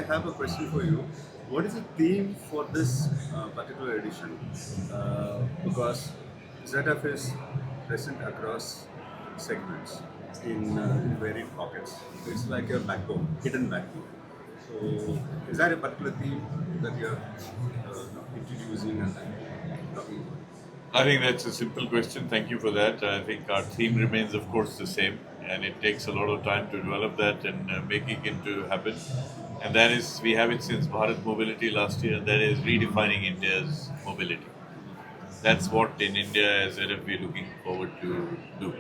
have a question for you. What is the theme for this particular edition? Because ZF is present across segments in varied pockets. It's like a backbone, hidden backbone. So, is that a particular theme that you're introducing and talking about? I think that's a simple question. Thank you for that. I think our theme remains, of course, the same, and it takes a lot of time to develop that and make it into happen. And that is, we have it since Bharat Mobility last year, and that is redefining India's mobility. That's what in India as ZF we're looking forward to do.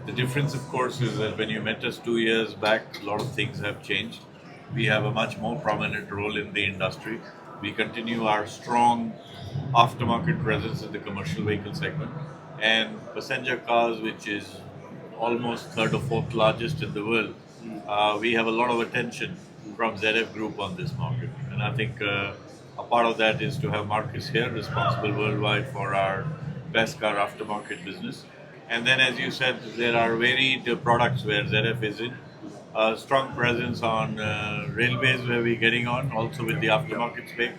The difference, of course, is that when you met us 2 years back, a lot of things have changed. We have a much more prominent role in the industry. We continue our strong aftermarket presence in the commercial vehicle segment, and passenger cars, which is almost third or fourth largest in the world, we have a lot of attention from ZF Group on this market. And I think a part of that is to have Markus here, responsible worldwide for our best car aftermarket business. And then, as you said, there are varied products where ZF is in. A strong presence on railways where we're getting on, also with the aftermarket space.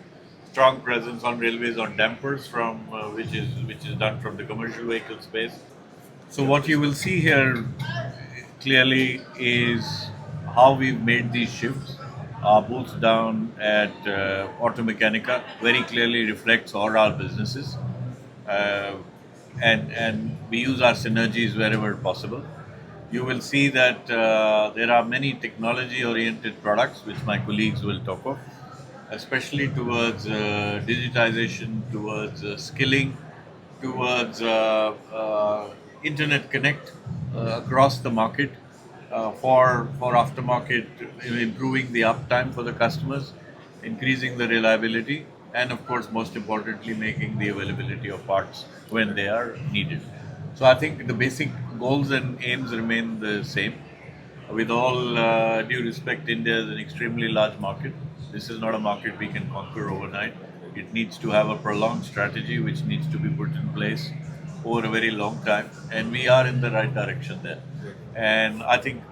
Strong presence on railways on dampers from which is done from the commercial vehicle space. So what you will see here clearly is how we've made these shifts. Our boots down at Automechanika very clearly reflects all our businesses, and we use our synergies wherever possible. You will see that there are many technology-oriented products which my colleagues will talk of, especially towards digitization, towards skilling, towards internet connect across the market for aftermarket, improving the uptime for the customers, increasing the reliability, and of course, most importantly, making the availability of parts when they are needed. So I think the basic goals and aims remain the same. With all due respect, India is an extremely large market. This is not a market we can conquer overnight. It needs to have a prolonged strategy which needs to be put in place over a very long time, and we are in the right direction there. And I think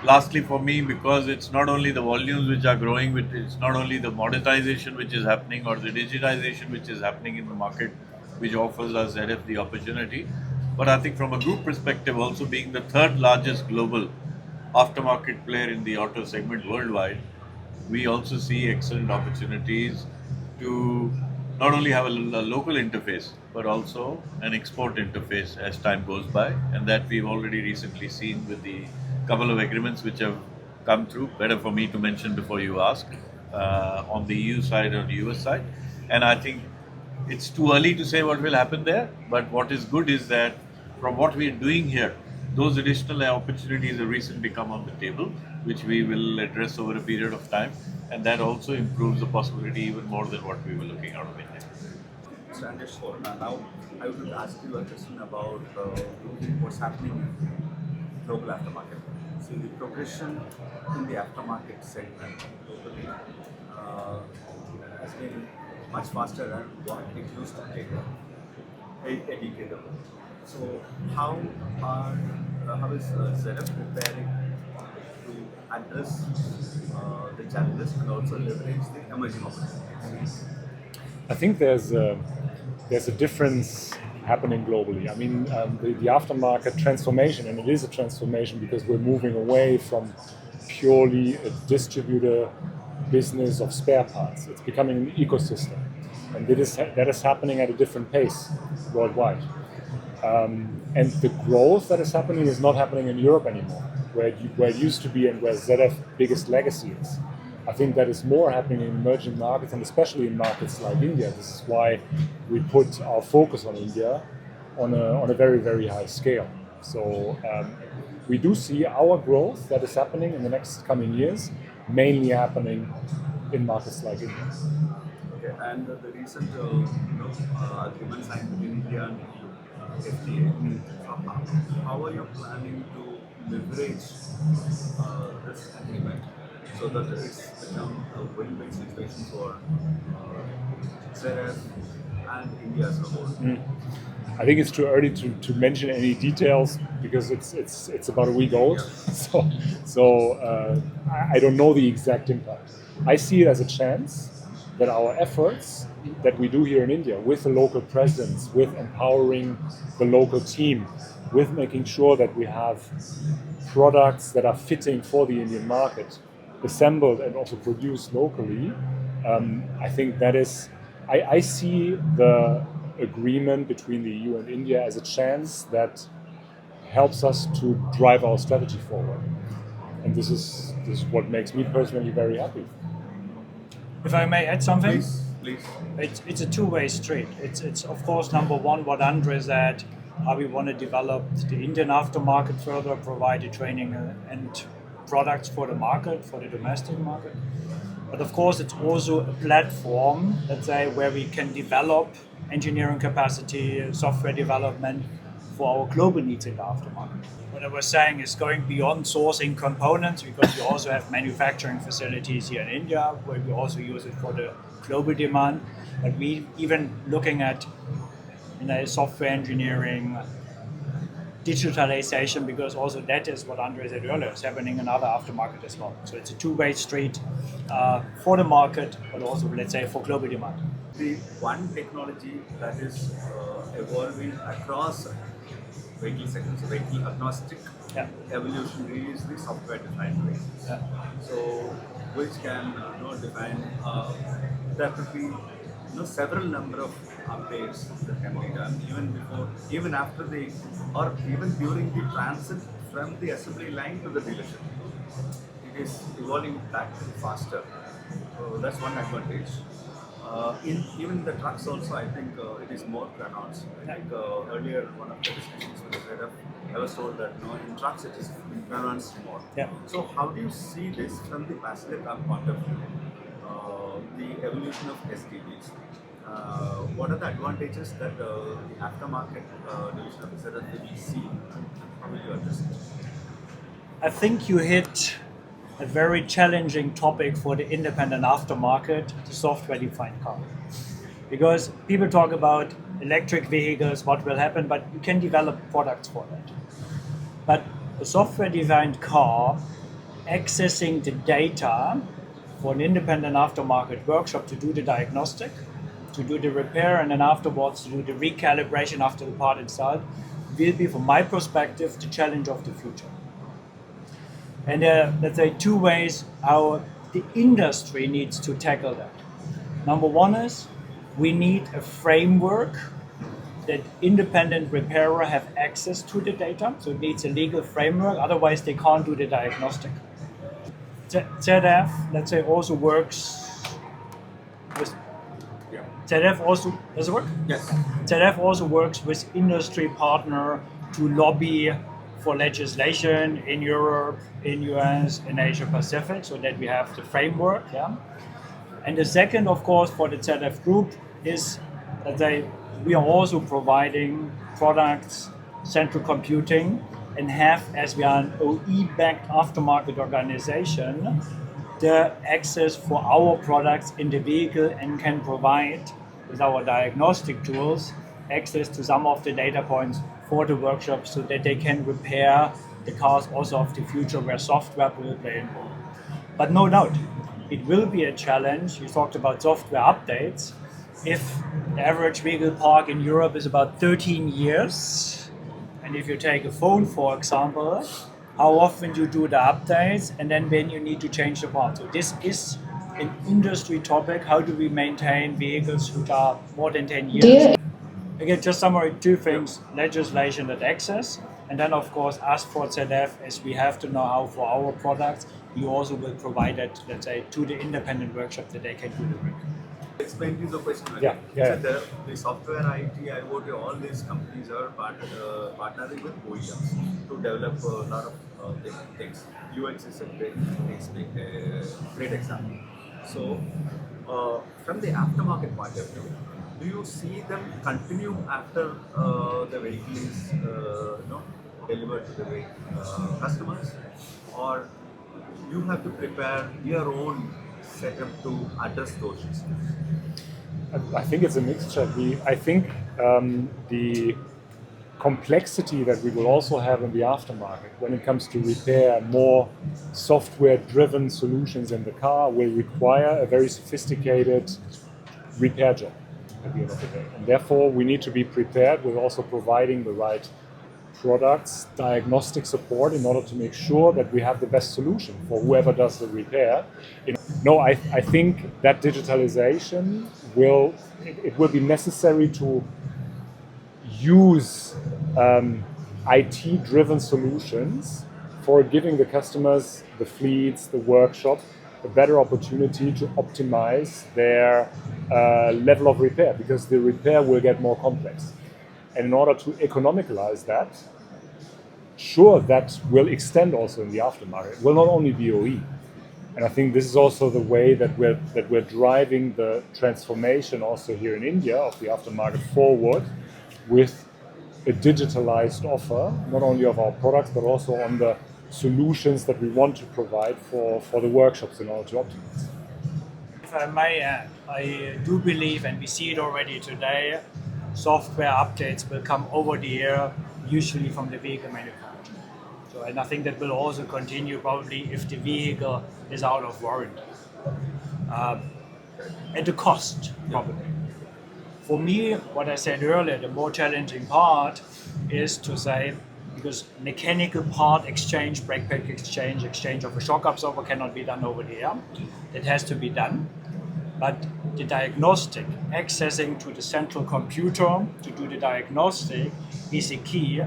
lastly for me, because it's not only the volumes which are growing, it's not only the monetization which is happening or the digitization which is happening in the market which offers us ZF the opportunity, but I think from a group perspective, also being the third largest global aftermarket player in the auto segment worldwide, we also see excellent opportunities to not only have a local interface, but also an export interface as time goes by. And that we've already recently seen with the couple of agreements which have come through. Better for me to mention before you ask, on the EU side or the US side. And I think it's too early to say what will happen there, but what is good is that from what we are doing here, those additional opportunities have recently come on the table, which we will address over a period of time, and that also improves the possibility even more than what we were looking out of India. Mr. Andre Scholle, now I would like to ask you a question about what's happening in global aftermarket. So the progression in the aftermarket segment globally has been much faster than what it used to take a decade ago. So how is ZF preparing to address the challenges and also leverage the emerging opportunities? I think there's a difference happening globally. I mean, the aftermarket transformation, and it is a transformation because we're moving away from purely a distributor business of spare parts. It's becoming an ecosystem, and that is happening at a different pace worldwide. And the growth that is happening is not happening in Europe anymore, where it used to be and where ZF's biggest legacy is. I think that is more happening in emerging markets, and especially in markets like India. This is why we put our focus on India on a very, very high scale. So we do see our growth that is happening in the next coming years, mainly happening in markets like India. Okay, and the recent agreement signed between India and FTA. How are you planning to leverage this agreement so that it's become a win-win situation for ZF and India as a whole? I think it's too early to mention any details because it's about a week old. Yeah. So I don't know the exact impact. I see it as a chance that our efforts that we do here in India with the local presence, with empowering the local team, with making sure that we have products that are fitting for the Indian market, assembled and also produced locally, I think that is, I see the agreement between the EU and India as a chance that helps us to drive our strategy forward. And this is what makes me personally very happy. If I may add something, Please. it's a two-way street. It's of course number one what Andre said, how we want to develop the Indian aftermarket further, provide the training and products for the market, for the domestic market. But of course it's also a platform, let's say, where we can develop engineering capacity, software development for our global needs in the aftermarket. What I was saying is going beyond sourcing components, because we also have manufacturing facilities here in India where we also use it for the global demand. But we even looking at software engineering, digitalization, because also that is what Andre said earlier, is happening in other aftermarket as well. So it's a two-way street for the market, but also, let's say, for global demand. The one technology that is evolving across vehicle segments, vehicle agnostic evolution is the software-defined vehicles. Yeah. So, which can define. There could be several number of updates that can be done even before, even after the, or even during the transit from the assembly line to the dealership. It is evolving that faster. So that's one advantage. In even the trucks also, I think it is more pronounced. I think earlier one of the discussions with the ZF, I was told that in trucks it is pronounced more. Yeah. So how do you see this from the passenger car point of view? The evolution of SDVs. What are the advantages that the aftermarket division of ZF will see? How will you address it? I think you hit a very challenging topic for the independent aftermarket, the software-defined car. Because people talk about electric vehicles, what will happen, but you can develop products for that. But a software-defined car accessing the data for an independent aftermarket workshop to do the diagnostic, to do the repair, and then afterwards to do the recalibration after the part installed, will be, from my perspective, the challenge of the future. And let's say two ways how the industry needs to tackle that. Number one is we need a framework that independent repairer have access to the data. So it needs a legal framework, otherwise they can't do the diagnostic. ZF, let's say, also works with ZF also, does it work? Yes. ZF also works with industry partner to lobby for legislation in Europe, in US, in Asia Pacific, so that we have the framework. Yeah. And the second, of course, for the ZF group is that we are also providing products, central computing, and have, as we are an OE-backed aftermarket organization, the access for our products in the vehicle and can provide, with our diagnostic tools, access to some of the data points for the workshops so that they can repair the cars also of the future where software will play a role. But no doubt, it will be a challenge. You talked about software updates. If the average vehicle park in Europe is about 13 years, and if you take a phone, for example, how often you do the updates and then when you need to change the part. So this is an industry topic. How do we maintain vehicles which are more than 10 years? Again, just summary two things: legislation and access, and then of course us for ZF, as we have to know how for our products, we also will provide that, let's say, to the independent workshop that they can do the work. Explain to the question. Yeah. So the software, IT, IoT, all these companies are partnering with OEMs to develop a lot of things. UX is a great example. So, from the aftermarket point of view, do you see them continue after the vehicle is delivered to the customers, or you have to prepare your own setup to address those issues? I think it's a mixture. I think the complexity that we will also have in the aftermarket when it comes to repair, more software-driven solutions in the car will require a very sophisticated repair job at the end of the day. And therefore, we need to be prepared with also providing the right products, diagnostic support in order to make sure that we have the best solution for whoever does the repair. No, I think that digitalization will be necessary to use IT-driven solutions for giving the customers, the fleets, the workshop, a better opportunity to optimize their level of repair, because the repair will get more complex. And in order to economicalize that, sure, that will extend also in the aftermarket. It will not only be OE. And I think this is also the way that we're driving the transformation also here in India of the aftermarket forward, with a digitalized offer, not only of our products, but also on the solutions that we want to provide for the workshops in order to optimize. If I may add, I do believe, and we see it already today, software updates will come over the air, usually from the vehicle manufacturer. So, and I think that will also continue probably if the vehicle is out of warranty. At the cost, probably. For me, what I said earlier, the more challenging part is to say, because mechanical part exchange, brake pack exchange of a shock absorber cannot be done over the air. That has to be done. But the diagnostic, accessing to the central computer to do the diagnostic is a key.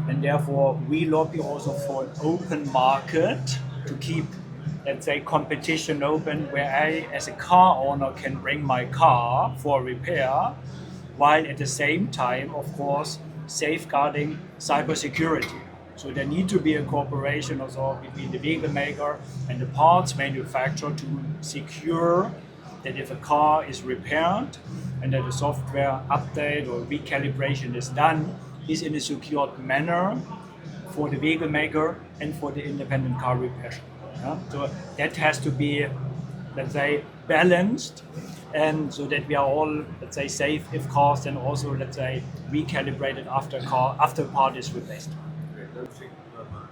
And therefore, we lobby also for an open market to keep, let's say, competition open, where I, as a car owner, can bring my car for repair, while at the same time, of course, safeguarding cybersecurity. So there need to be a cooperation also between the vehicle maker and the parts manufacturer to secure that if a car is repaired and that a software update or recalibration is done, is in a secured manner for the vehicle maker and for the independent car repair shop. Yeah? So that has to be, let's say, balanced, and so that we are all, let's say, safe if cars then also, let's say, recalibrated after part is replaced. Abhishek Verma,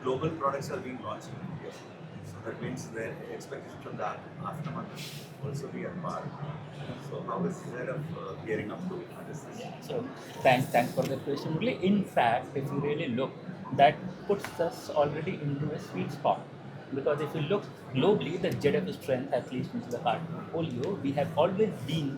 global products are being launched in India, so that means the expectation from the aftermarket also be at par. So how is ZF gearing up to this? So thanks for the question. Really, in fact, if you really look, that puts us already into a sweet spot. Because if you look globally, the ZF strength, at least into the car portfolio, we have always been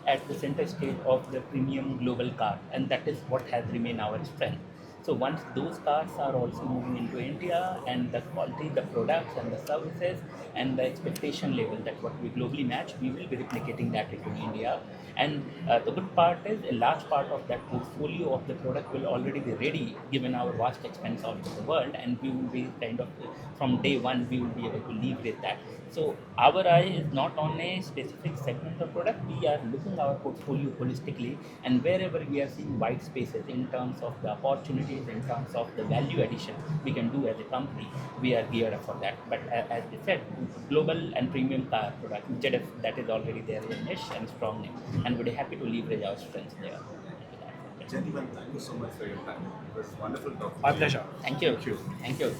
at the center stage of the premium global car, and that is what has remained our strength. So once those cars are also moving into India, and the quality, the products and the services and the expectation level that what we globally match, we will be replicating that into India. And the good part is a large part of that portfolio of the product will already be ready, given our vast expense all over the world, and we will be kind of, from day one, we will be able to leverage that. So our eye is not on a specific segment of product, we are looking our portfolio holistically, and wherever we are seeing white spaces in terms of the opportunities, in terms of the value addition we can do as a company, we are geared up for that. But as we said, global and premium car product, ZF, that is already there in a niche and strong name, and we're happy to leverage our strengths there. Gentlemen, thank you so much for your time. It was wonderful talking. My pleasure. Thank you. Thank you.